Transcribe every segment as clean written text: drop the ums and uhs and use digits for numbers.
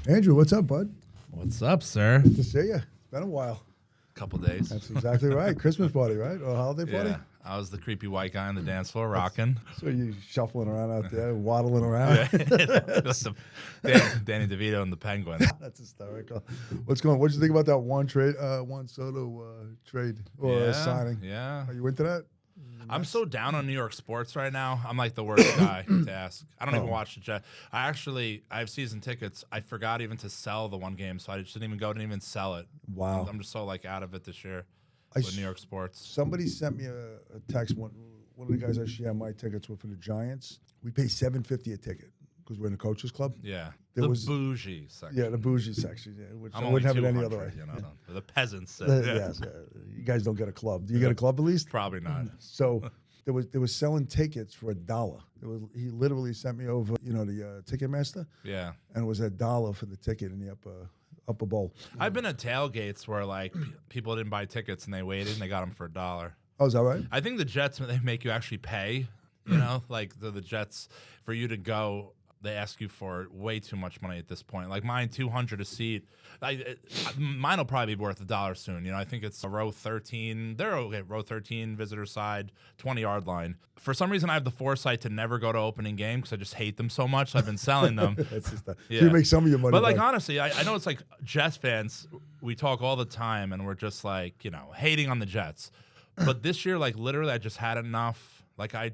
Andrew, what's up, bud? What's up, sir? Good to see you. It's been a while. Couple days. That's exactly right. Christmas party, right? Or holiday party? Yeah, I was the creepy white guy on the dance floor rocking. So you shuffling around out there, waddling around. Danny DeVito and the Penguin. That's hysterical. What's going on? What did you think about that one trade, Juan Soto trade or signing? Yeah. Are you into that? I'm so down on New York sports right now. I'm like the worst guy to ask. I don't even watch the Jets. I have season tickets. I forgot even to sell the one game, so I just didn't even go and even sell it. Wow. I'm just so like out of it this year with New York sports. Somebody sent me a text. One of the guys I share my tickets with for the Giants. We pay $7.50 a ticket because we're in the coaches club. Yeah. There the was bougie section. Yeah, the bougie section. Yeah, which I I'm wouldn't only have it any other way. You know, the peasants. Yes, you guys don't get a club. Do you get a club at least? Probably not. So they was selling tickets for $1. He literally sent me over, the Ticketmaster. Yeah. And it was $1 for the ticket in the upper bowl. I've been at tailgates where like people didn't buy tickets and they waited and they got them for $1. Oh, is that right? I think the Jets, they make you actually pay. You know, like the Jets, for you to go, they ask you for way too much money at this point. Like mine, $200 a seat. Mine will probably be worth $1 soon. You know, I think it's a row 13. They're okay, row 13, visitor side, 20-yard line. For some reason, I have the foresight to never go to opening game because I just hate them so much. So I've been selling them. That's just that. Yeah. So you make some of your money. But like back. honestly, I know it's like Jets fans. We talk all the time, and we're just like hating on the Jets. But this year, like literally, I just had enough. Like I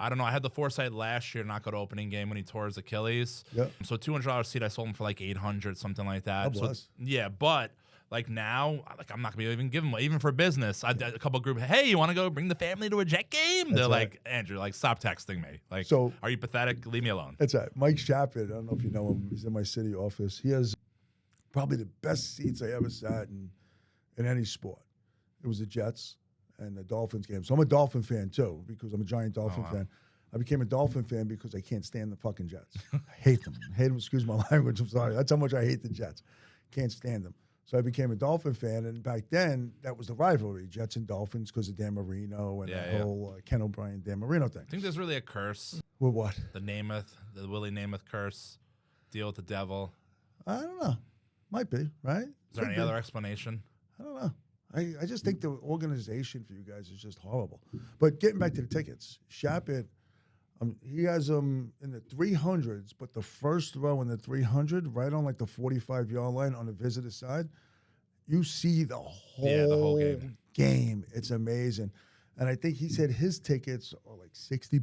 don't know. I had the foresight last year to not go to opening game when he tore his Achilles. Yep. So $200 seat, I sold him for like $800, something like that. God bless. Yeah, but like now, like I'm not gonna even give him even for business. I did a couple of groups. Hey, you want to go bring the family to a Jet game? They're right. like, Andrew, like stop texting me. Like, So- are you pathetic? Leave me alone. That's right. Mike Shapard, I don't know if you know him. He's in my city office. He has probably the best seats I ever sat in any sport. It was the Jets and the Dolphins game. So I'm a Dolphin fan too because I'm a giant Dolphin fan. I became a Dolphin fan because I can't stand the fucking Jets. I hate them. Excuse my language. I'm sorry. That's how much I hate the Jets. Can't stand them. So I became a Dolphin fan, and back then that was the rivalry, Jets and Dolphins, because of Dan Marino and the whole Ken O'Brien, Dan Marino thing. I think there's really a curse. With what? The Willie Namath curse. Deal with the devil. I don't know. Might be, right? Is there any other explanation? I don't know. I just think the organization for you guys is just horrible. But getting back to the tickets, Shapard, he has them in the 300s, but the first row in the 300, right on like the 45-yard line on the visitor side, you see the whole game. It's amazing. And I think he said his tickets are like $60,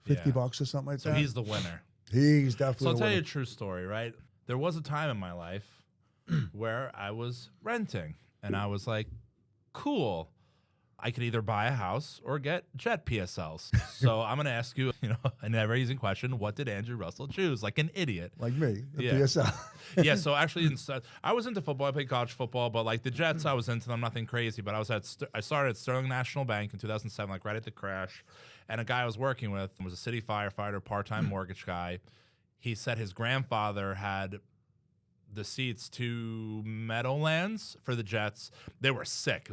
$50 or something like that. So he's the winner. He's definitely So I'll the tell you winner. a true story, right? There was a time in my life where I was renting, and I was like, cool. I could either buy a house or get Jet PSLs. So I'm going to ask you, a never-ending question. What did Andrew Russell choose? Like an idiot. Like me, the Yeah. PSL. Yeah, so actually, I was into football. I played college football, but like the Jets, I was into them, nothing crazy. But I started at Sterling National Bank in 2007, like right at the crash. And a guy I was working with was a city firefighter, part-time mortgage guy. He said his grandfather had the seats to Meadowlands for the Jets. They were sick.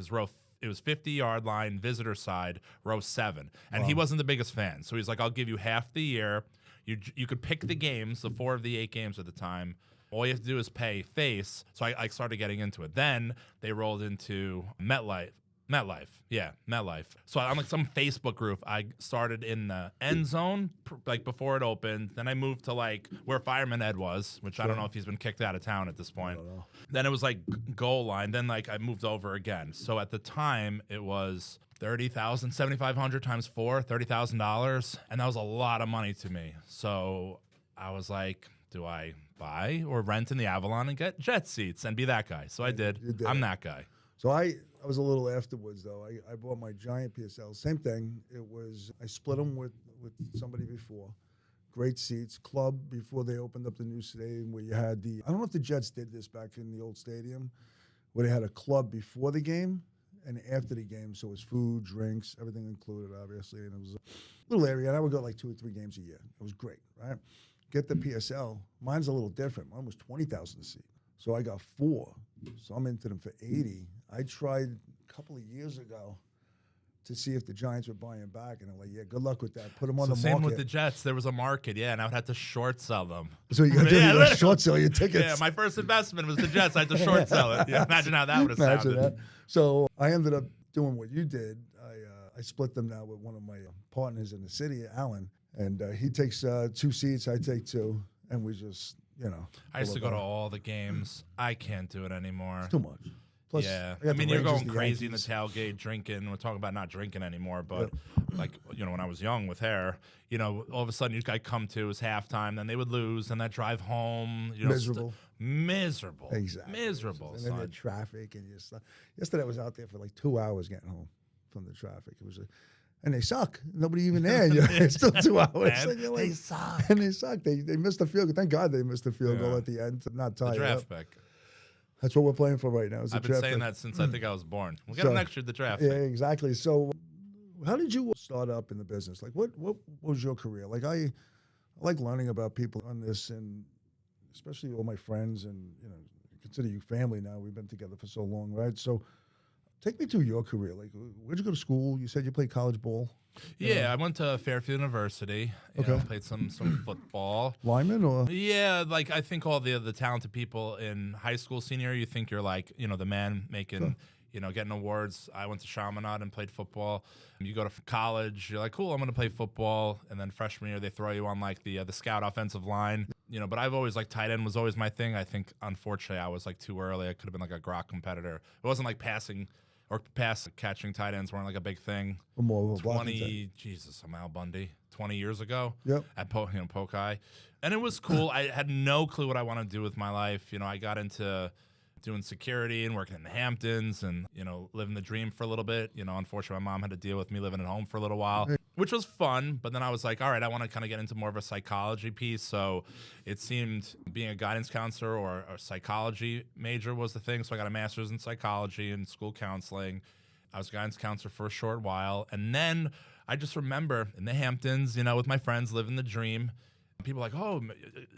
It was 50-yard line, visitor side, row 7. And he wasn't the biggest fan. So he's like, I'll give you half the year. You could pick the games, the 4 of the 8 games at the time. All you have to do is pay face. So I started getting into it. Then they rolled into MetLife. So I'm like some Facebook group. I started in the end zone, like before it opened. Then I moved to like where Fireman Ed was, which I don't know if he's been kicked out of town at this point. Then it was like goal line. Then like I moved over again. So at the time it was $30,000, 7,500 times 4, $30,000, and that was a lot of money to me. So I was like, do I buy or rent in the Avalon and get Jet seats and be that guy? So I did. I'm that guy. So I was a little afterwards, though. I bought my giant PSL. Same thing. I split them with somebody before. Great seats. Club before they opened up the new stadium where you had I don't know if the Jets did this back in the old stadium, where they had a club before the game and after the game. So it was food, drinks, everything included, obviously. And it was a little area. And I would go like 2 or 3 games a year. It was great, right? Get the PSL. Mine's a little different. Mine was $20,000 a seat. So I got 4. So I'm into them for $80. I tried a couple of years ago to see if the Giants were buying back, and I'm like, yeah, good luck with that. Put them on So the same market. with the Jets. There was a market, and I would have to short sell them. So you got to short sell your tickets. Yeah, my first investment was the Jets. I had to short sell it. Yeah, imagine how that would have sounded. That. So I ended up doing what you did. I split them now with one of my partners in the city, Alan, and he takes 2 seats, I take 2, and we just, I used to go to all the games. I can't do it anymore. It's too much. Plus, Yeah, I I mean, you're Rangers, going the crazy Yankees. in the tailgate, drinking. We're talking about not drinking anymore, but like, when I was young with hair, all of a sudden you guys come to is halftime, then they would lose, and that drive home, Miserable. Miserable. Exactly. Miserable. And then the traffic, and yesterday I was out there for like 2 hours getting home from the traffic. It was and they suck. Nobody even there. It's still 2 hours. And you're like, they suck. And they suck. They missed the field goal. Thank God they missed the field goal at the end to not tie The it draft up. pick. That's what we're playing for right now. I've been saying that since I think I was born. We'll get So, them next year, the draft Yeah, pick. exactly. So how did you start up in the business? Like what was your career? Like I like learning about people on this, and especially all my friends, and consider you family now. We've been together for so long, right? So take me through your career. Like where'd you go to school? You said you played college ball. Yeah, I went to Fairfield University. Played some football. Lineman or Yeah, like I think all the talented people in high school, senior, you think you're like, the man making, getting awards. I went to Chaminade and played football. You go to college, you're like, cool, I'm going to play football. And then freshman year, they throw you on like the scout offensive line. But I've always like tight end was always my thing. I think, unfortunately, I was like too early. I could have been like a Grok competitor. It wasn't like passing or catching tight ends weren't like a big thing. or more of a blocking 20, Jesus, I'm Al Bundy, 20 years ago Yep. at Pokai. And it was cool. I had no clue what I want to do with my life. I got into doing security and working in the Hamptons and, living the dream for a little bit. Unfortunately, my mom had to deal with me living at home for a little while, which was fun. But then I was like, all right, I want to kind of get into more of a psychology piece. So it seemed being a guidance counselor or a psychology major was the thing. So I got a master's in psychology and school counseling. I was a guidance counselor for a short while. And then I just remember in the Hamptons, with my friends living the dream. People were like, oh,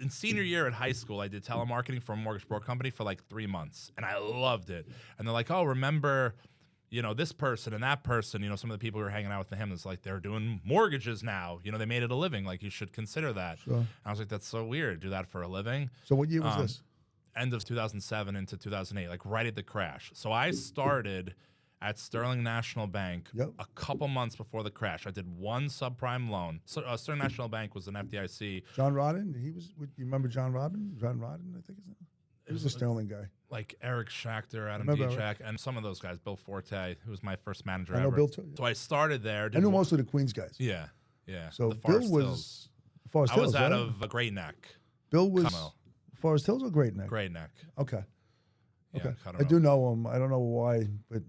in senior year at high school, I did telemarketing for a mortgage broker company for like 3 months, and I loved it. And they're like, oh, remember, this person and that person, some of the people who were hanging out with the Hamptons, like they're doing mortgages now. They made it a living. Like you should consider that. Sure. And I was like, that's so weird. Do that for a living. So what year was this? End of 2007 into 2008, like right at the crash. So I started at Sterling National Bank a couple months before the crash. I did one subprime loan. So Sterling National Bank was an FDIC. John Rodden? You remember John Rodden? John Rodden, I think his name. He was a Sterling guy. Like Eric Schachter, Adam Remember Dijak, and some of those guys. Bill Forte, who was my first manager I know ever. Bill too. So I started there. I knew most of the Queens guys. Yeah. So the Bill Forest was Hills. Forest I was Hills, out right? of Great Neck. Bill was Como. Forest Hills or Great Neck? Great Neck. Okay. Yeah, Okay. cut I it do off. know him. I don't know why, but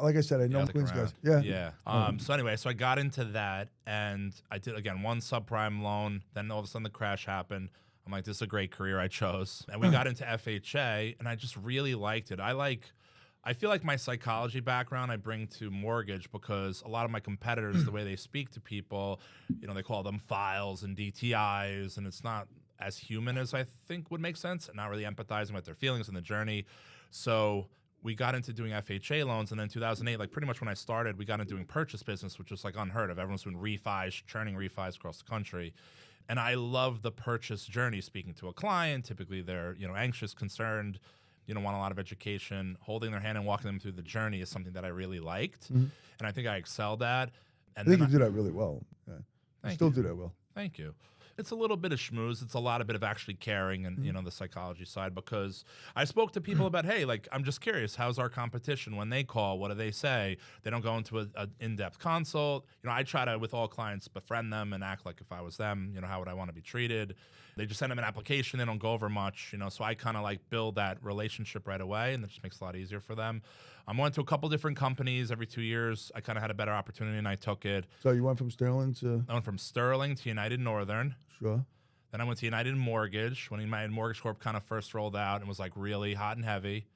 like I said, I know Stick Queens around. guys. Yeah. Oh. So anyway, so I got into that, and I did, again, one subprime loan. Then all of a sudden the crash happened. I'm like, this is a great career I chose. And we got into FHA, and I just really liked it. I feel like my psychology background I bring to mortgage because a lot of my competitors, the way they speak to people, they call them files and DTIs, and it's not as human as I think would make sense, and not really empathizing with their feelings and the journey. So we got into doing FHA loans, and then 2008, like pretty much when I started, we got into doing purchase business, which was like unheard of. Everyone's doing refis, churning refis across the country. And I love the purchase journey, speaking to a client. Typically they're, anxious, concerned, want a lot of education. Holding their hand and walking them through the journey is something that I really liked. And I think I excelled at. And I think you do that really well. Yeah. You still do that well. Thank you. It's a little bit of schmooze. It's a lot of bit of actually caring and, the psychology side, because I spoke to people about, hey, like, I'm just curious, how's our competition when they call? What do they say? They don't go into an in-depth consult. I try to, with all clients, befriend them and act like if I was them, how would I want to be treated? They just send them an application. They don't go over much, so I kind of like build that relationship right away, and it just makes it a lot easier for them. I went to a couple different companies every 2 years. I kind of had a better opportunity, and I took it. So you went from Sterling to I went from Sterling to United Northern. Sure. Then I went to United Mortgage when United Mortgage Corp kind of first rolled out and was like really hot and heavy.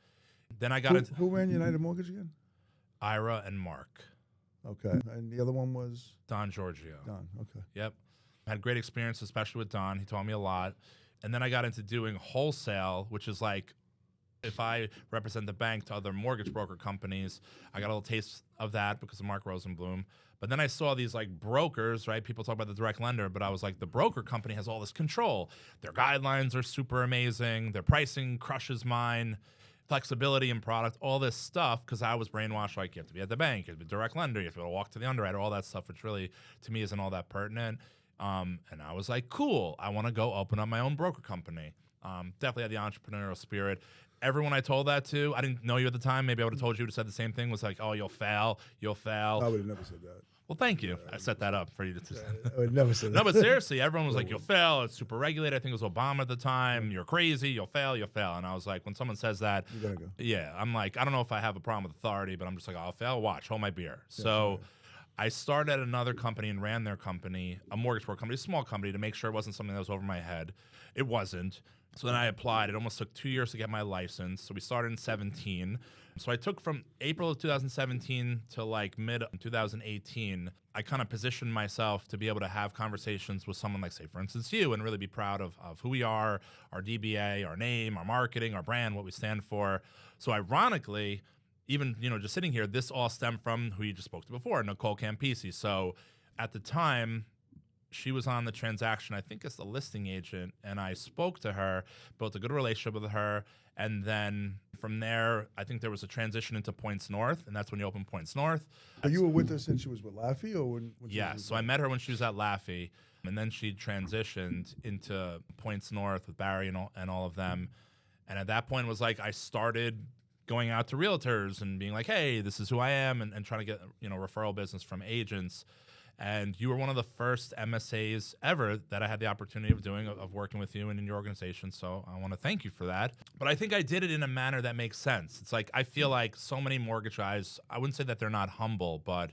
Then I got into Who ran United Mortgage again? Ira and Mark. Okay. And the other one was Don Giorgio. Don. Okay. Yep. I had great experience, especially with Don. He taught me a lot. And then I got into doing wholesale, which is like If I represent the bank to other mortgage broker companies, I got a little taste of that because of Mark Rosenblum. But then I saw these like brokers, right? People talk about the direct lender, but I was like, the broker company has all this control. Their guidelines are super amazing. Their pricing crushes mine. Flexibility in product, all this stuff, because I was brainwashed like you have to be at the bank, you have to be a direct lender, you have to be able to walk to the underwriter, all that stuff, which really, to me, isn't all that pertinent. And I was like, cool, I want to go open up my own broker company. Definitely had the entrepreneurial spirit. Everyone I told that to, I didn't know you at the time. Maybe I would have told you to said the same thing. Was like, oh, you'll fail. I would have never said that. Well, thank you. I set that up for you to. I would never say that. No, but seriously, everyone was like, you'll fail. It's super regulated. I think it was Obama at the time. You're crazy. You'll fail. You'll fail. And I was like, when someone says that, You gotta go. yeah, I'm like, I don't know if I have a problem with authority, but I'm just like, I'll fail. Watch. Hold my beer. So I started at another company and ran their company, a mortgage broker company, a small company, to make sure it wasn't something that was over my head. It wasn't. So then I applied. It almost took 2 years to get my license. So we started in 17. So I took from April of 2017 to like mid 2018. I kind of positioned myself to be able to have conversations with someone like, say, for instance, you, and really be proud of who we are, our DBA, our name, our marketing, our brand, what we stand for. So ironically, even, just sitting here, this all stemmed from who you just spoke to before, Nicole Campisi. So at the time, she was on the transaction, I think as the listing agent, and I spoke to her, built a good relationship with her, and then from there, I think there was a transition into Points North, and that's when you opened Points North. But you were with her since she was with Laffy, or when she Yeah, was so I met her when she was at Laffy, and then she transitioned into Points North with Barry and all of them. And at that point, it was like I started going out to realtors and being like, hey, this is who I am, and trying to get referral business from agents. And you were one of the first MSAs ever that I had the opportunity of doing, of working with you and in your organization. So I want to thank you for that. But I think I did it in a manner that makes sense. It's like I feel like so many mortgage guys, I wouldn't say that they're not humble, but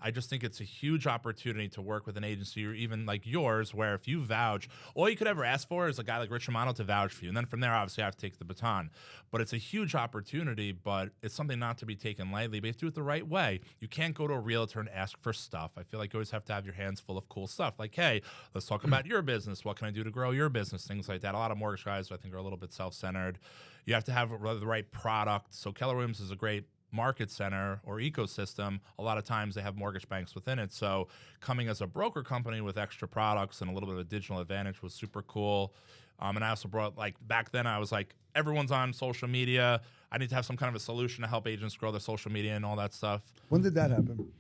I just think it's a huge opportunity to work with an agency or even like yours, where if you vouch, all you could ever ask for is a guy like Rich Romano to vouch for you. And then from there, obviously, I have to take the baton. But it's a huge opportunity, but it's something not to be taken lightly. But you have to do it the right way. You can't go to a realtor and ask for stuff. I feel like you always have to have your hands full of cool stuff. Like, hey, let's talk about your business. What can I do to grow your business? Things like that. A lot of mortgage guys, I think, are a little bit self-centered. You have to have the right product. So Keller Williams is a great market center or ecosystem. A lot of times they have mortgage banks within it. So coming as a broker company with extra products and a little bit of a digital advantage was super cool. And I also brought, like, back then I was like, everyone's on social media. I need to have some kind of a solution to help agents grow their social media and all that stuff. When did that happen?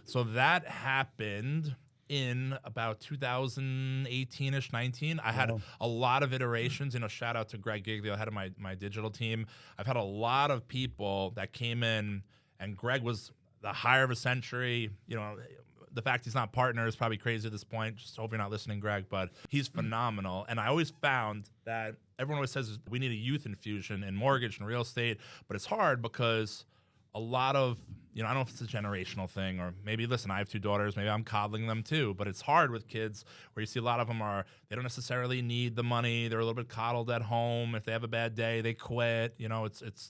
So that happened in about 2018-ish, 19. I had a lot of iterations. Shout out to Greg Giglio, head of my digital team. I've had a lot of people that came in, and Greg was the hire of a century. The fact he's not partner is probably crazy at this point. Just hope you're not listening, Greg, but he's phenomenal. And I always found that everyone always says we need a youth infusion in mortgage and real estate, but it's hard because a lot of, I don't know if it's a generational thing, or maybe, listen, I have 2 daughters, maybe I'm coddling them too, but it's hard with kids where you see a lot of them they don't necessarily need the money. They're a little bit coddled at home. If they have a bad day, they quit.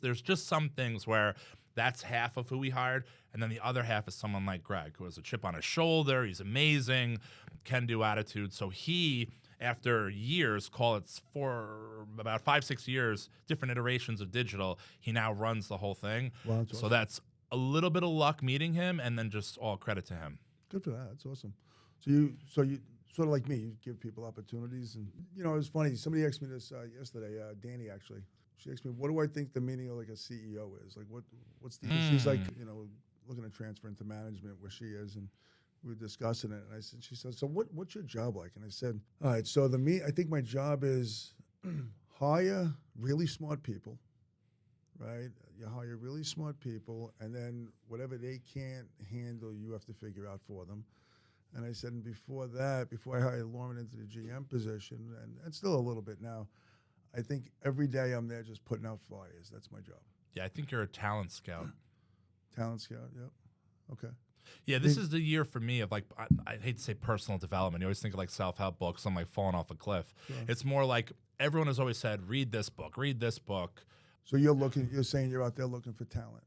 There's just some things where that's half of who we hired. And then the other half is someone like Greg, who has a chip on his shoulder. He's amazing, can-do attitude. So he, after years, call it for about 5-6 years, different iterations of digital, he now runs the whole thing. Wow, that's so awesome. that's a little bit of luck meeting him, and then just all credit to him. Good for that. That's awesome. So you sort of like me, you give people opportunities. And, it was funny. Somebody asked me this yesterday, Danny, actually. She asked me, what do I think the meaning of like a CEO is? Like, what's the, she's like, looking to transfer into management where she is, and we were discussing it. And she said, so what's your job like? And I said, all right, so I think my job is hire really smart people, right? You hire really smart people, and then whatever they can't handle, you have to figure out for them. And I said, and before I hired Lauren into the GM position, and still a little bit now, I think every day I'm there just putting out fires. That's my job. Yeah, I think you're a talent scout. Talent scout, yep. Okay. Yeah, this is the year for me of, like, I hate to say personal development. You always think of like self-help books. I'm like falling off a cliff. Sure. It's more like everyone has always said, read this book. So you're saying you're out there looking for talent.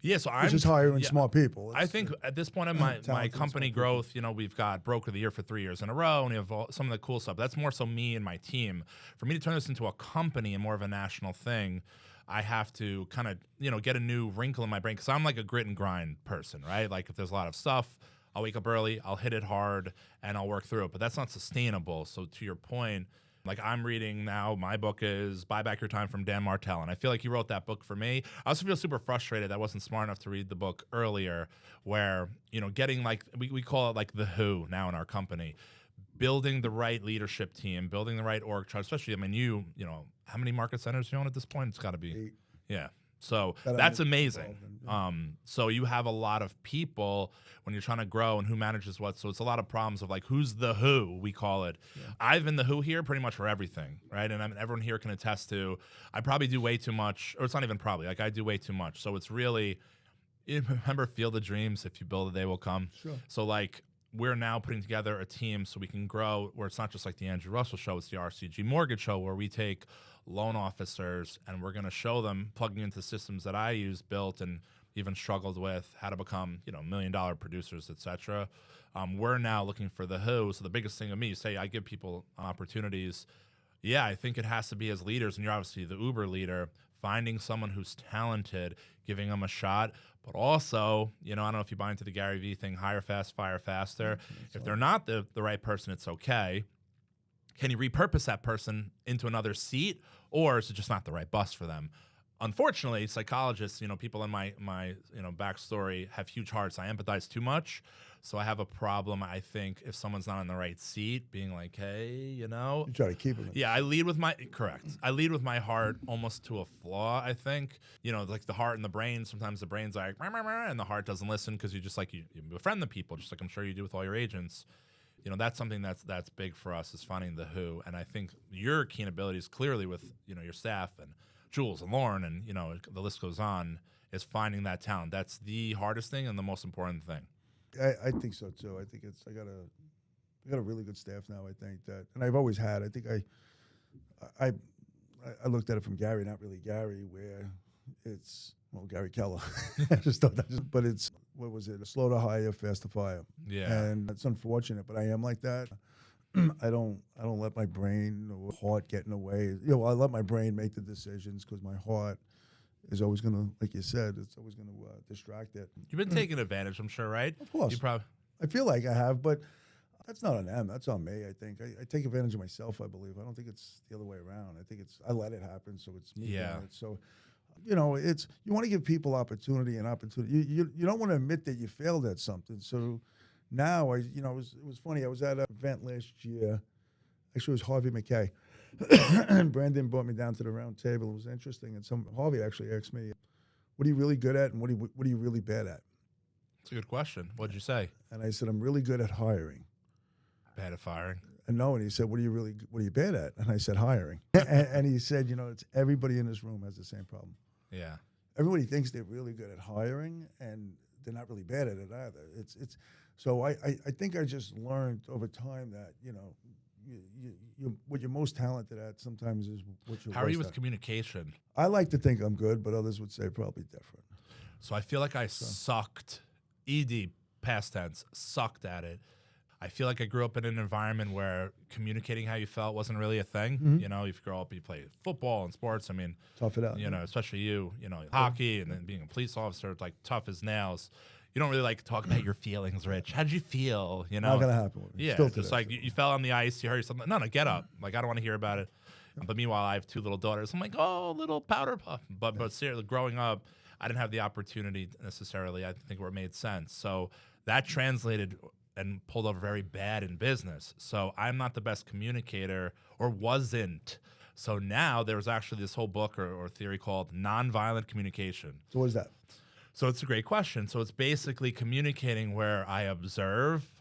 Yeah, so I'm just hiring smart people. I think at this point in my company growth, we've got Broker of the Year for 3 years in a row, and we have some of the cool stuff. That's more so me and my team. For me to turn this into a company and more of a national thing, I have to kind of, get a new wrinkle in my brain because I'm like a grit and grind person, right? Like if there's a lot of stuff, I'll wake up early, I'll hit it hard, and I'll work through it. But that's not sustainable. So to your point, like I'm reading now, my book is Buy Back Your Time from Dan Martell. And I feel like he wrote that book for me. I also feel super frustrated that I wasn't smart enough to read the book earlier where, getting like, we call it like the who now in our company. Building the right leadership team, building the right org chart, especially, I mean, how many market centers do you own at this point? It's got to be 8. Yeah. So That that's I'm amazing. involved in, So you have a lot of people when you're trying to grow and who manages what. So it's a lot of problems of like, who's the who, we call it. Yeah. I've been the who here pretty much for everything, right? And I mean, everyone here can attest to, I probably do way too much, or it's not even probably, like I do way too much. So it's really, remember Field of Dreams, if you build it, they will come. Sure. So like, we're now putting together a team so we can grow where it's not just like the Andrew Russell show, it's the RCG Mortgage show where we take loan officers and we're going to show them plugging into systems that I used, built, and even struggled with how to become, $1 million producers, et cetera. We're now looking for the who. So the biggest thing of me, you say I give people opportunities. Yeah, I think it has to be as leaders, and you're obviously the Uber leader, finding someone who's talented, giving them a shot. But also, I don't know if you buy into the Gary Vee thing, hire fast, fire faster. If they're not the right person, it's okay. Can you repurpose that person into another seat, or is it just not the right bus for them? Unfortunately, psychologists, people in my backstory have huge hearts. I empathize too much. So I have a problem, I think, if someone's not in the right seat, being like, hey, You try to keep them. Yeah, I lead with I lead with my heart almost to a flaw, I think. Like the heart and the brain, sometimes the brain's like, "Rah, rah, rah," and the heart doesn't listen because you just like, you befriend the people, just like I'm sure you do with all your agents. That's something that's big for us is finding the who. And I think your keen abilities clearly with, your staff and Jules and Lauren and, the list goes on, is finding that talent. That's the hardest thing and the most important thing. I think so too. I think I got a really good staff now. I think that, and I've always had. I think I looked at it from Gary, not really Gary, where it's Gary Keller. I just thought that, but it's what was it? Slow to hire, fast to fire. Yeah, and it's unfortunate, but I am like that. I don't let my brain or heart get in the way. I let my brain make the decisions because my heart is always going to, like you said, it's always going to distract it. You've been taking advantage, I'm sure, right? Of course. I feel like I have, but that's not on them. That's on me, I think. I take advantage of myself, I believe. I don't think it's the other way around. I think I let it happen, so it's me doing it. So, it's, you want to give people opportunity and opportunity. You don't want to admit that you failed at something. So now, it was funny. I was at an event last year. Actually, it was Harvey McKay. And Brandon brought me down to the round table. It was interesting. And Harvey actually asked me, what are you really good at and what are you really bad at? It's a good question. What'd you say? And I said, I'm really good at hiring. Bad at firing. And he said, what are you bad at? And I said, hiring. and he said, it's everybody in this room has the same problem. Yeah. Everybody thinks they're really good at hiring and they're not really bad at it either. So I think I just learned over time that, what you're most talented at sometimes is what you're How are you worst with at. communication? I like to think I'm good, but others would say probably different. So I feel like I sucked, past tense, sucked at it. I feel like I grew up in an environment where communicating how you felt wasn't really a thing. Mm-hmm. If you grow up, you play football and sports. I mean, Tough it out. Especially you, hockey and then being a police officer, it's like tough as nails. You don't really like to talk about your feelings, Rich. How'd you feel? Not gonna happen with me. Yeah, Still just today. like you fell on the ice, you hurt something. No, get up. Like I don't want to hear about it. But meanwhile, I have 2 little daughters. I'm like, oh, little powder puff. But seriously, growing up, I didn't have the opportunity necessarily. I think where it made sense. So that translated and pulled over very bad in business. So I'm not the best communicator, or wasn't. So now there's actually this whole book or theory called nonviolent communication. So what is that? So it's a great question. So it's basically communicating where I observe,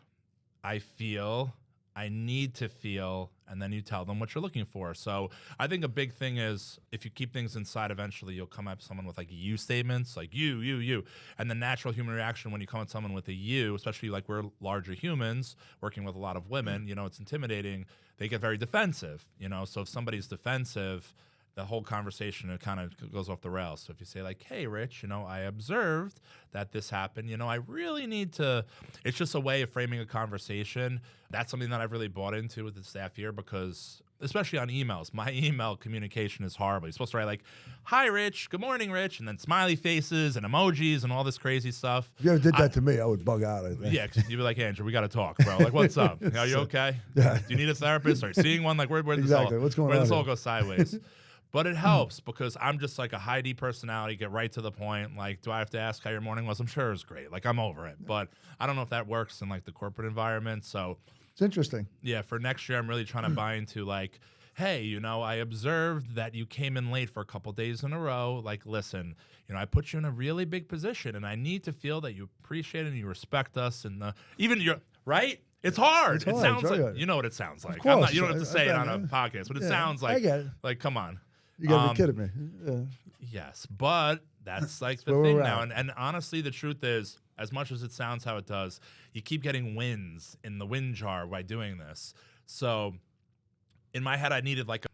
I feel, I need to feel, and then you tell them what you're looking for. So I think a big thing is if you keep things inside, eventually you'll come at someone with like you statements, like you. And the natural human reaction when you come at someone with a you, especially like we're larger humans working with a lot of women, it's intimidating. They get very defensive, So if somebody's defensive, the whole conversation, it kind of goes off the rails. So if you say like, hey, Rich, I observed that this happened, I really need to, it's just a way of framing a conversation. That's something that I've really bought into with the staff here because especially on emails. My email communication is horrible. You're supposed to write like, "Hi, Rich. Good morning, Rich," and then smiley faces and emojis and all this crazy stuff. If you ever did that to me, I would bug out, I think. Yeah, 'cause you'd be like, "Andrew, we got to talk, bro. Like, what's up? Are you okay? Yeah. Do you need a therapist? Are you seeing one? Like, where Exactly. What's going where on this all here? goes sideways?" But it helps because I'm just like a high D personality, get right to the point. Like, do I have to ask how your morning was? I'm sure it was great. Like, I'm over it. But I don't know if that works in like the corporate environment. So It's interesting. yeah, for next year, I'm really trying to buy into like, hey, you know, I observed that you came in late for a couple days in a row. Like, listen, you know, I put you in a really big position, and I need to feel that you appreciate it and you respect us, and even your right. It's hard. It's It hard, sounds very like hard. you know what it sounds like. course. You don't have to say it on a I- podcast, but it yeah, sounds I like get it. like come on. You got to be kidding me. Yeah. Yes, but that's like the where thing we're now. at. And honestly, the truth is, as much as it sounds how it does, you keep getting wins in the win jar by doing this. So in my head, I needed like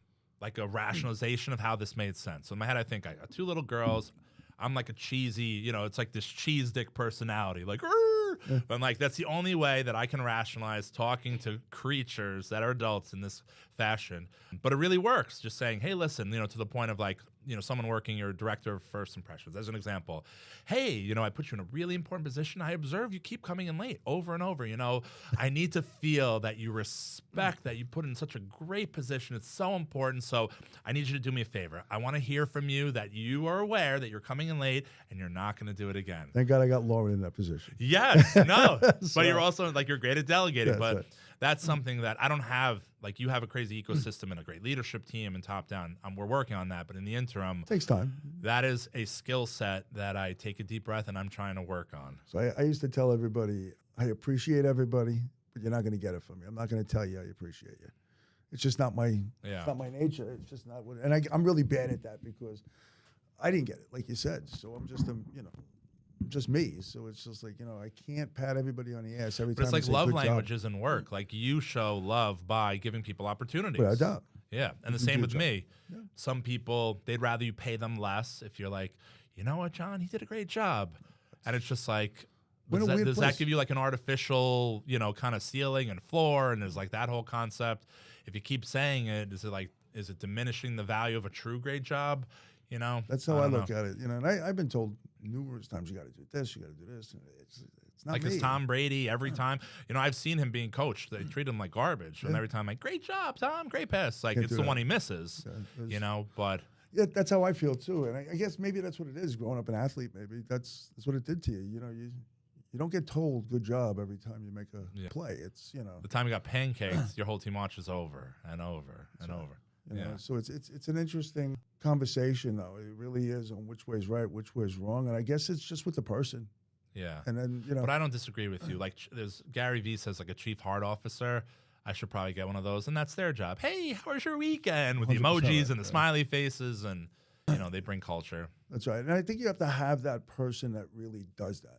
a rationalization of how this made sense. So in my head, I think I got two little girls. I'm like a cheesy, you know, it's like this cheese dick personality, like, "Rrr." But like that's the only way that I can rationalize talking to creatures that are adults in this fashion. But it really works. Just saying, hey, listen, you know, to the point of like, you know, someone working your director of first impressions, as an example. Hey, you know, I put you in a really important position. I observe you keep coming in late over and over. You know, I need to feel that you respect that you put in such a great position. It's so important. So I need you to do me a favor. I want to hear from you that you are aware that you're coming in late and you're not going to do it again. Thank God I got Lauren in that position. Yes, no, So- but you're also like you're great at delegating. Yes, but right. that's something that I don't have. Like you have a crazy ecosystem and a great leadership team and top down. We're working on that, but in the interim, Takes time. that is a skill set that I take a deep breath and I'm trying to work on. So I used to tell everybody, I appreciate everybody, but you're not going to get it from me. I'm not going to tell you I appreciate you. It's just not my, Yeah. it's not my nature. It's just not what, and I'm really bad at that because I didn't get it, like you said. So I'm just, you know, just me. So it's just like, you know, I can't pat everybody on the ass every But time. it's I like say, love "Good job." languages and work. Like you show love by giving people opportunities. Without a doubt. Yeah, and the You same do with job. me. Some people, they'd rather you pay them less if you're like, you know what, John, he did a great job. And it's just like, We're in a weird does that place. give you like an artificial, you know, kind of ceiling and floor? And there's like that whole concept. If you keep saying it, is it diminishing the value of a true great job? You know, That's how I don't look know. at it. You know, and I've been told numerous times, you got to do this, you got to do this. And it's not Like me. it's Tom Brady every time. You know, I've seen him being coached. They treat him like garbage. And every time, like, great job, Tom, great pass. Like, Can't it's do the that. one he misses, you know, but Yeah, that's how I feel too. And I guess maybe that's what it is. Growing up an athlete, maybe that's what it did to you. You know, you don't get told good job every time you make a play. It's, you know, the time you got pancakes, your whole team watches over and over and over. you know, Yeah. so it's an interesting conversation though. It really is on which way is right, which way is wrong. And I guess it's just with the person. Yeah. And then, you know, But I don't disagree with you. Like, there's Gary Vee says, like, a chief heart officer. I should probably get one of those. And that's their job. Hey, how was your weekend? With the 100% emojis right, and the yeah. smiley faces. And, you know, they bring culture. that's right. And I think you have to have that person that really does that.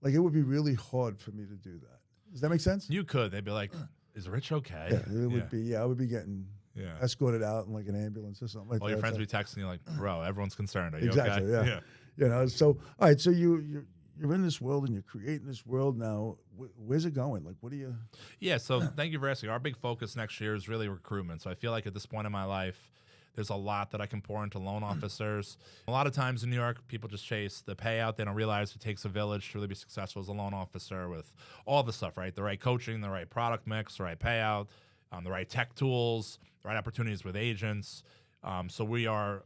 Like, it would be really hard for me to do that. Does that make sense? You could. They'd be like, is Rich okay? Yeah, it would be. Yeah, I would be getting Yeah. escorted out in like an ambulance or something like All that. your friends So- would be texting you like, bro, everyone's concerned. Are you Exactly, okay? yeah. You know, so all right, so you're in this world and you're creating this world now. Where's it going? Like, what do you? Yeah, so thank you for asking. Our big focus next year is really recruitment. So I feel like at this point in my life, there's a lot that I can pour into loan officers. A lot of times in New York, people just chase the payout. They don't realize it takes a village to really be successful as a loan officer with all the stuff, right? The right coaching, the right product mix, the right payout, the right tech tools, the right opportunities with agents. So we are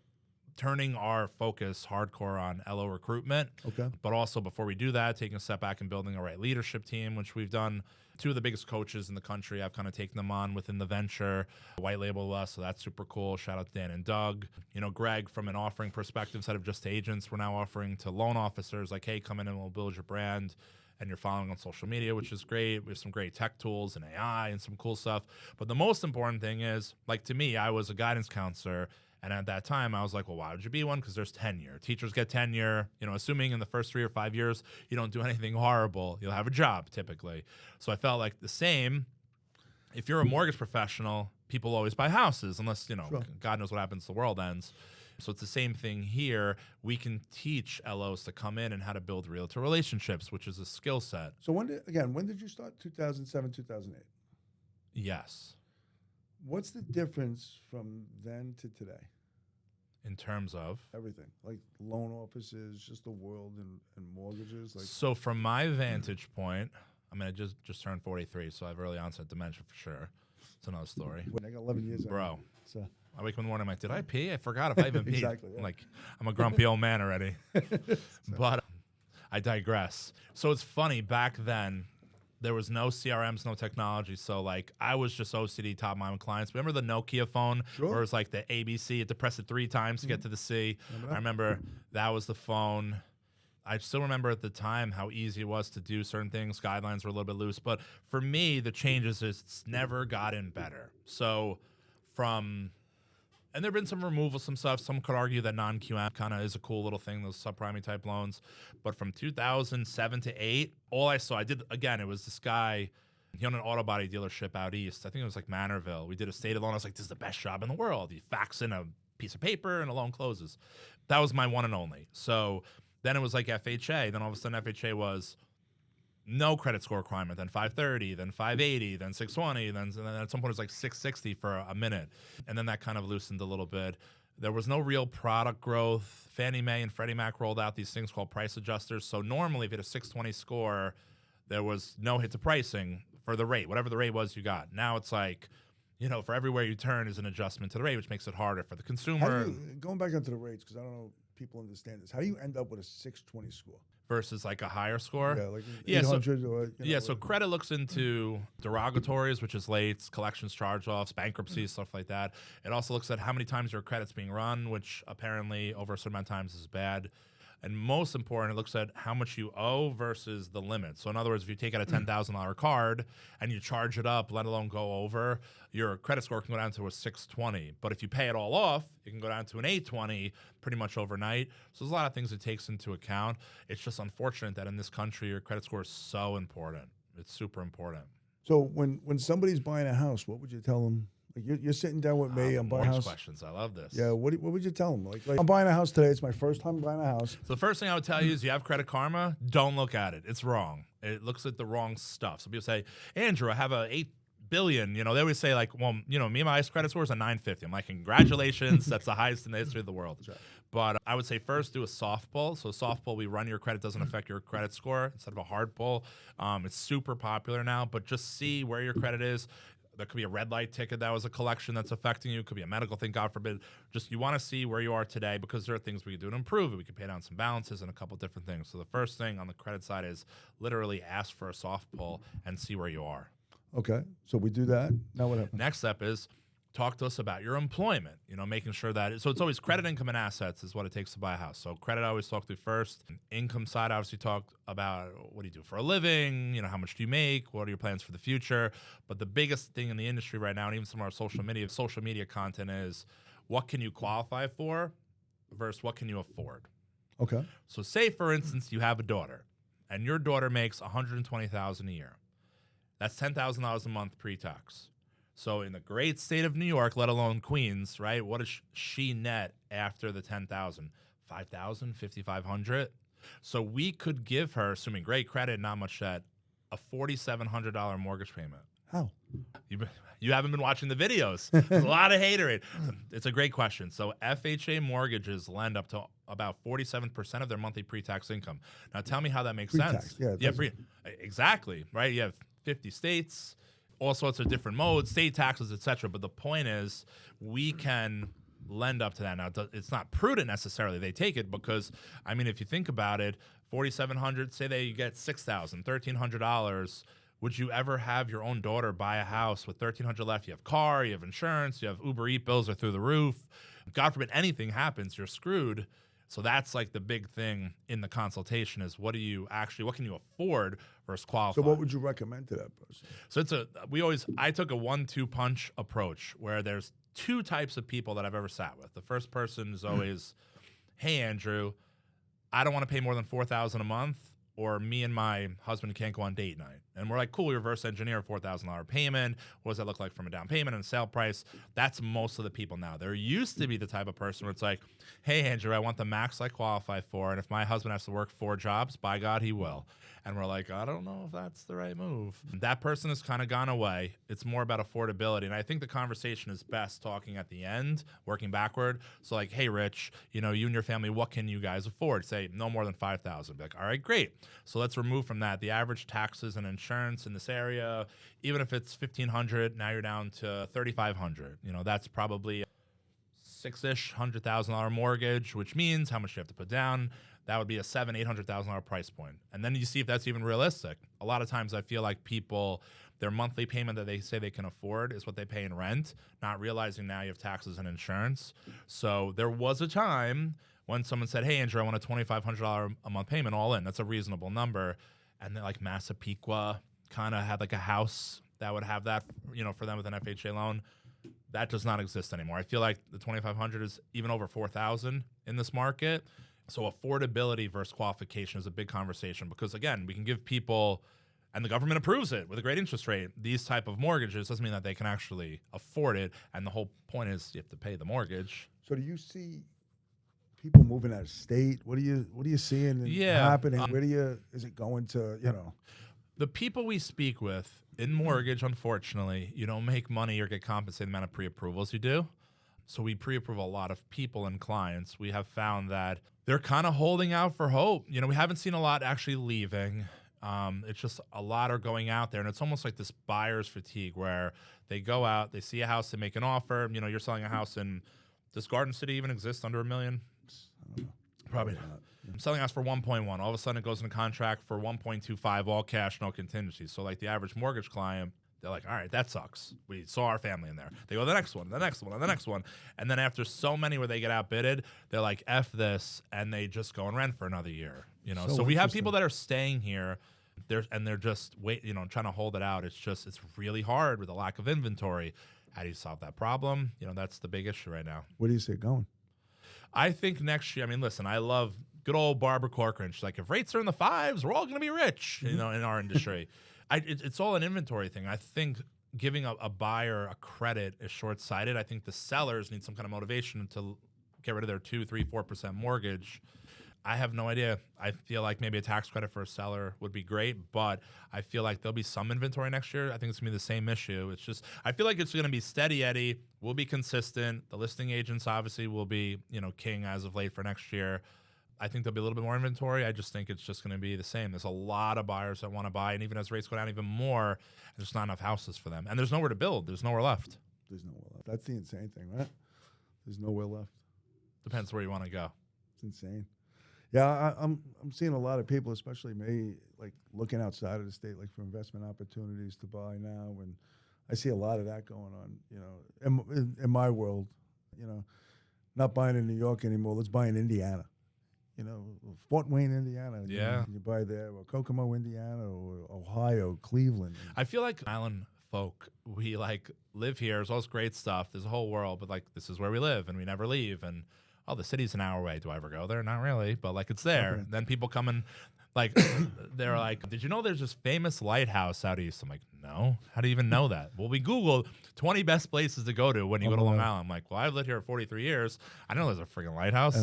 turning our focus hardcore on LO recruitment. Okay. But also before we do that, taking a step back and building a right leadership team, which we've done. Two of the biggest coaches in the country, I've kind of taken them on within the venture, white label us, so that's super cool. Shout out to Dan and Doug. You know, Greg, from an offering perspective, instead of just to agents, we're now offering to loan officers, like, hey, come in and we'll build your brand. And you're following on social media, which is great. We have some great tech tools and AI and some cool stuff. But the most important thing is, like, to me, I was a guidance counselor. And at that time, I was like, well, why would you be one? Because there's tenure. Teachers get tenure. You know, assuming in the first 3 or 5 years you don't do anything horrible, you'll have a job typically. So I felt like the same. If you're a mortgage professional, people always buy houses unless, you know, Sure. God knows what happens, the world ends. So it's the same thing here. We can teach LOs to come in and how to build realtor relationships, which is a skill set. So when did you start? 2007, 2008. Yes. What's the difference from then to today? In terms of? Everything, like loan offices, just the world and mortgages. Like, So from my vantage point, I mean, I just turned 43, so I have early onset dementia for sure. It's another story. I got 11 years. Bro. So. I wake up in the morning, I'm like, did I pee? I forgot if I even peed. Exactly, yeah. Like, I'm a grumpy old man already. But I digress. So it's funny, back then, there was no CRMs, no technology. So, like, I was just OCD top of mind with clients. Remember the Nokia phone where it was like the ABC? You had to press it 3 times to get to the C. I remember that was the phone. I still remember at the time how easy it was to do certain things. Guidelines were a little bit loose. But for me, the changes is it's never gotten better. So from... And there have been some removals, some stuff. Some could argue that non-QM kind of is a cool little thing, those subprime type loans. But from 2007 to 8, all I saw, it was this guy, he owned an auto body dealership out east. I think it was like Manorville. We did a stated loan. I was like, this is the best job in the world. You fax in a piece of paper and a loan closes. That was my one and only. So then it was like FHA. Then all of a sudden FHA was no credit score requirement, then 530, then 580, then 620, then at some point it was like 660 for a minute. And then that kind of loosened a little bit. There was no real product growth. Fannie Mae and Freddie Mac rolled out these things called price adjusters. So normally if you had a 620 score, there was no hit to pricing for the rate. Whatever the rate was, you got. Now it's like, for everywhere you turn is an adjustment to the rate, which makes it harder for the consumer. Going back into the rates, because I don't know if people understand this, how do you end up with a 620 score? Versus like a higher score. Yeah, like 800 or... So credit looks into derogatories, which is lates, collections, charge-offs, bankruptcy, stuff like that. It also looks at how many times your credit's being run, which apparently over a certain amount of times is bad. And most important, it looks at how much you owe versus the limit. So in other words, if you take out a $10,000 card and you charge it up, let alone go over, your credit score can go down to a 620. But if you pay it all off, it can go down to an 820 pretty much overnight. So there's a lot of things it takes into account. It's just unfortunate that in this country, your credit score is so important. It's super important. So when somebody's buying a house, what would you tell them? Like you're sitting down with me. I'm buying a house. Questions. I love this. Yeah. What would you tell them? Like I'm buying a house today. It's my first time buying a house. So the first thing I would tell you is you have Credit Karma. Don't look at it. It's wrong. It looks at the wrong stuff. So people say, Andrew, I have a $8 billion. They always say like, well, me and my credit score is a 950. I'm like, congratulations. That's the highest in the history of the world. Right. But I would say first do a soft pull. So soft pull, we run your credit, doesn't affect your credit score instead of a hard pull. It's super popular now, but just see where your credit is. There could be a red light ticket that was a collection that's affecting you. It could be a medical thing, God forbid. Just you want to see where you are today because there are things we can do to improve it. We can pay down some balances and a couple different things. So the first thing on the credit side is literally ask for a soft pull and see where you are. Okay, so we do that. Now what happens? Next step is talk to us about your employment, making sure that, so it's always credit, income, and assets is what it takes to buy a house. So credit I always talk through first. Income side, obviously talk about what do you do for a living, how much do you make, what are your plans for the future. But the biggest thing in the industry right now, and even some of our social media content is what can you qualify for versus what can you afford. Okay. So say, for instance, you have a daughter and your daughter makes $120,000 a year. That's $10,000 a month pre-tax. So in the great state of New York, let alone Queens, right? What does she net after the $10,000? $5,000, $5,500. So we could give her, assuming great credit, not much debt, a $4,700 mortgage payment. How? You haven't been watching the videos. There's a lot of haterade. It's a great question. So FHA mortgages lend up to about 47% of their monthly pre-tax income. Now tell me how that makes sense. Yeah, exactly, right? You have 50 states, all sorts of different modes, state taxes, etc. But the point is we can lend up to that. Now, it's not prudent necessarily they take it because, if you think about it, $4,700, say they get $6,000, $1,300, would you ever have your own daughter buy a house with $1,300 left? You have car, you have insurance, you have Uber Eats bills are through the roof. God forbid anything happens, you're screwed. So that's like the big thing in the consultation is what can you afford versus qualify? So what would you recommend to that person? So I took a 1-2 punch approach where there's 2 types of people that I've ever sat with. The first person is always, hey, Andrew, I don't want to pay more than $4,000 a month, or me and my husband can't go on date night. And we're like, cool, we reverse engineer a $4,000 payment. What does that look like from a down payment and a sale price? That's most of the people now. There used to be the type of person where it's like, hey, Andrew, I want the max I qualify for. And if my husband has to work 4 jobs, by God, he will. And we're like, I don't know if that's the right move. That person has kind of gone away. It's more about affordability. And I think the conversation is best talking at the end, working backward. So like, hey, Rich, you and your family, what can you guys afford? Say no more than $5,000. Be like, all right, great. So let's remove from that the average taxes and insurance in this area. Even if it's $1,500, now you're down to $3,500. That's probably $600,000 mortgage, which means how much you have to put down. That would be a $700,000-$800,000 price point. And then you see if that's even realistic. A lot of times I feel like people, their monthly payment that they say they can afford is what they pay in rent, not realizing now you have taxes and insurance. So there was a time when someone said, hey, Andrew, I want a $2,500 a month payment all in. That's a reasonable number. And then like Massapequa kind of had like a house that would have that, for them with an FHA loan. That does not exist anymore. I feel like the $2,500 is even over $4,000 in this market. So affordability versus qualification is a big conversation because, again, we can give people, and the government approves it with a great interest rate, these type of mortgages. Doesn't mean that they can actually afford it. And the whole point is you have to pay the mortgage. So do you see people moving out of state? What are you seeing happening? Is it going to, The people we speak with in mortgage, unfortunately, you don't make money or get compensated the amount of pre-approvals you do. So we pre-approve a lot of people and clients. We have found that they're kind of holding out for hope. We haven't seen a lot actually leaving. It's just a lot are going out there. And it's almost like this buyer's fatigue where they go out, they see a house, they make an offer. You're selling a house in, does Garden City even exist under $1 million? I don't know. Probably not. I'm selling a house for 1.1. All of a sudden it goes into contract for 1.25, all cash, no contingencies. So like the average mortgage client, they're like, all right, that sucks. We saw our family in there. They go the next one, the next one, and the next one. And then after so many where they get outbidded, they're like, F this, and they just go and rent for another year. So we have people that are staying here, they're just trying to hold it out. It's really hard with a lack of inventory. How do you solve that problem? That's the big issue right now. Where do you see it going? I think next year, listen, I love good old Barbara Corcoran. She's like, if rates are in the 5s, we're all going to be rich, in our industry. It's all an inventory thing. I think giving a buyer a credit is short-sighted. I think the sellers need some kind of motivation to get rid of their 2%, 3%, 4% mortgage. I have no idea. I feel like maybe a tax credit for a seller would be great, but I feel like there'll be some inventory next year. I think it's going to be the same issue. It's just, I feel like it's going to be steady Eddie. We'll be consistent. The listing agents obviously will be, king as of late for next year. I think there'll be a little bit more inventory. I just think it's just going to be the same. There's a lot of buyers that want to buy, and even as rates go down even more, there's not enough houses for them. And there's nowhere to build. There's nowhere left. There's nowhere left. That's the insane thing, right? There's nowhere left. Depends where you want to go. It's insane. Yeah, I'm seeing a lot of people, especially me, like looking outside of the state, like for investment opportunities to buy now, and I see a lot of that going on. In my world, not buying in New York anymore. Let's buy in Indiana. Fort Wayne, Indiana. Yeah, you buy there, or Kokomo, Indiana, or Ohio, Cleveland. I feel like island folk, we live here. There's all this great stuff. There's a whole world, but this is where we live, and we never leave. And the city's an hour away. Do I ever go there? Not really, but it's there. Okay. Then people come and they're like, did you know there's this famous lighthouse out east? I'm like, no. How do you even know that? Well, we Googled 20 best places to go to when you go to Long Island. I'm like, well, I've lived here for 43 years. I know there's a freaking lighthouse.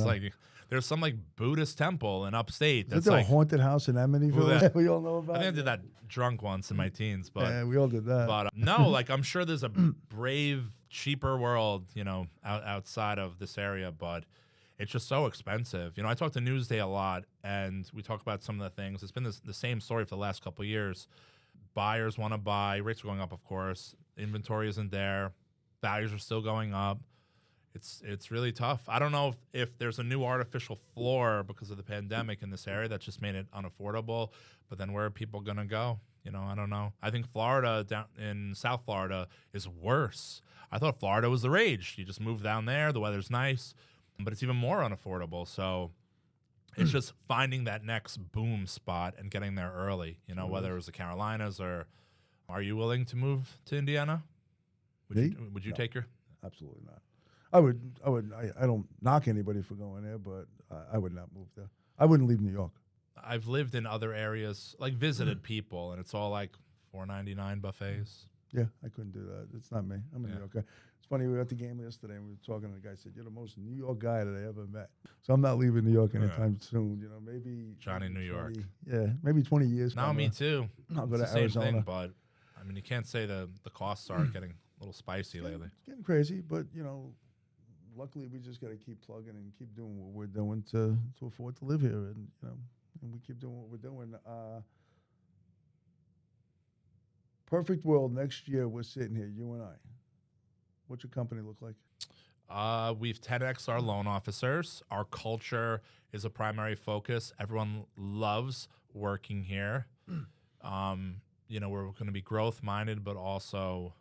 There's some Buddhist temple in upstate. That's a haunted house in Amityville. We all know about. I think I did that drunk once in my teens, but yeah, we all did that. But no, I'm sure there's a brave, cheaper world, outside of this area, but it's just so expensive. I talk to Newsday a lot, and we talk about some of the things. It's been the same story for the last couple of years. Buyers want to buy. Rates are going up, of course. Inventory isn't there. Values are still going up. It's really tough. I don't know if there's a new artificial floor because of the pandemic in this area that just made it unaffordable, but then where are people going to go? I don't know. I think Florida, down in South Florida, is worse. I thought Florida was the rage. You just move down there. The weather's nice, but it's even more unaffordable. So it's just finding that next boom spot and getting there early, whether it was the Carolinas or are you willing to move to Indiana? Would you take your? Absolutely not. I don't knock anybody for going there, but I would not move there. I wouldn't leave New York. I've lived in other areas, like visited people, and it's all like $4.99 buffets. Yeah, I couldn't do that. It's not me. I'm a New Yeah. York guy. It's funny, we were at the game yesterday, and we were talking, and the guy said, "You're the most New York guy that I ever met." So I'm not leaving New York anytime soon. You know, maybe Johnny maybe New 20, York. Yeah, maybe 20 years. No, from me now, too. I'll go It's to the same Arizona. thing, but I mean, you can't say the costs are getting a little spicy lately. It's getting crazy, but you know, luckily we just got to keep plugging and keep doing what we're doing to afford to live here, and you know, and we keep doing what we're doing. Perfect world. Next year, we're sitting here, you and I. What's your company look like? We've 10x our loan officers. Our culture is a primary focus. Everyone loves working here. You know, we're going to be growth minded, but also,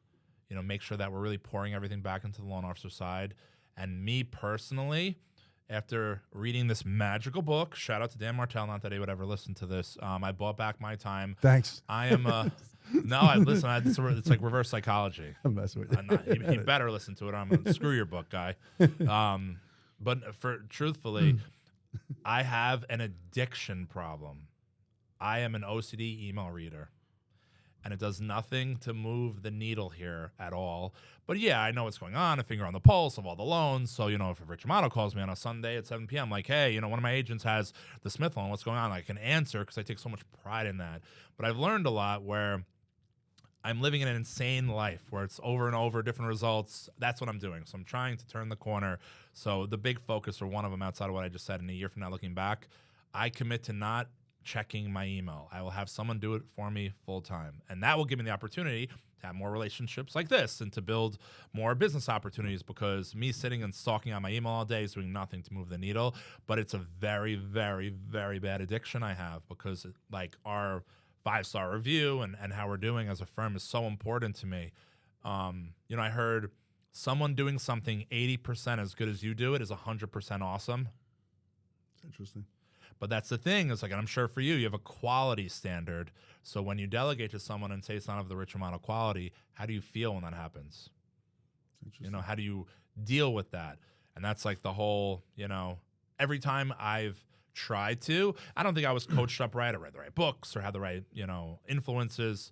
you know, make sure that we're really pouring everything back into the loan officer side. And me personally, after reading this magical book, shout out to Dan Martell, not that he would ever listen to this. I bought back my time. Thanks. I am it's like reverse psychology. I'm messing with you. You better listen to it. I'm gonna screw your book, guy. But truthfully, I have an addiction problem. I am an OCD email reader, and it does nothing to move the needle here at all. But yeah, I know what's going on. A finger on the pulse of all the loans. So, you know, if Rich Amato calls me on a Sunday at 7 p.m., like, hey, you know, one of my agents has the Smith loan. What's going on? I can answer because I take so much pride in that. But I've learned a lot where I'm living an insane life where it's over and over, different results. That's what I'm doing. So I'm trying to turn the corner. So the big focus, or one of them outside of what I just said, in a year from now looking back, I commit to not checking my email. I will have someone do it for me full time. And that will give me the opportunity to have more relationships like this and to build more business opportunities, because me sitting and stalking on my email all day is doing nothing to move the needle. But it's a very, very, very bad addiction I have, because like our 5-star review and how we're doing as a firm is so important to me. You know, I heard someone doing something 80% as good as you do it is 100% awesome. Interesting. But that's the thing. It's like, and I'm sure for you, you have a quality standard. So when you delegate to someone and say it's not of the rich amount of quality, how do you feel when that happens? You know, how do you deal with that? And that's like the whole, you know, every time I've tried to, I don't think I was coached up right or read the right books or had the right, you know, influences.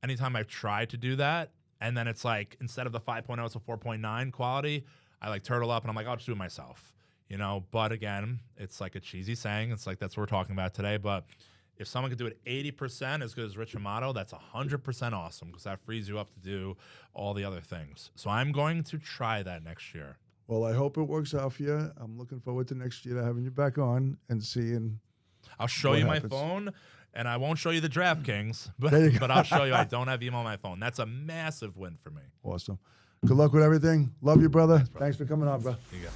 Anytime I've tried to do that, and then it's like, instead of the 5.0, it's a 4.9 quality, I like turtle up and I'm like, I'll just do it myself. You know, but again, it's like a cheesy saying. It's like, that's what we're talking about today. But if someone could do it 80% as good as Rich Amato, that's 100% awesome, because that frees you up to do all the other things. So I'm going to try that next year. Well, I hope it works out for you. I'm looking forward to next year to having you back on and seeing. I'll show you my phone, and I won't show you the DraftKings, but I'll show you I don't have email on my phone. That's a massive win for me. Awesome. Good luck with everything. Love you, brother. Thanks for coming on, bro. You go.